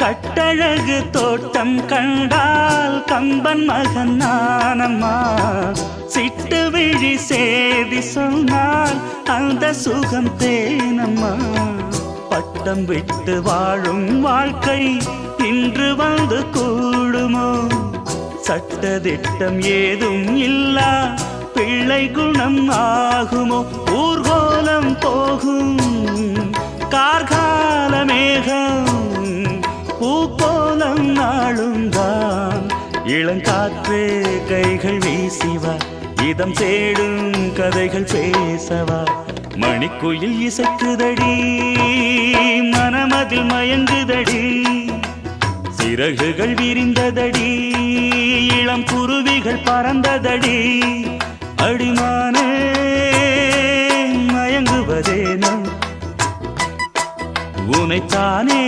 கட்டழகு தோட்டம் கண்டால் கம்பன் மகன் நானம்மா. சிட்டு விழி சேதி சொன்னால் அந்த சுகம் தேனம்மா. பட்டம் விட்டு வாழும் வாழ்க்கை இன்று வந்து கூடுமோ? சட்டதிட்டம் ஏதும் இல்லா பிள்ளை குணம் ஆகுமோ? ஊர்கோலம் போகும் கார்கால மேகம் பூக்கோலம் நாளும் தான். இளங்காற்றே கைகள் வீசிவா, இதம் தேடும் கதைகள் பேசவா. மணிக்குயில் இசைக்குதடி, மனமதில் மயங்குதடி. சிறகுகள் விரிந்ததடி, இளம் குருவிகள் பறந்ததடி. அடிமானே மயங்குவதேனோ உனைத்தானே.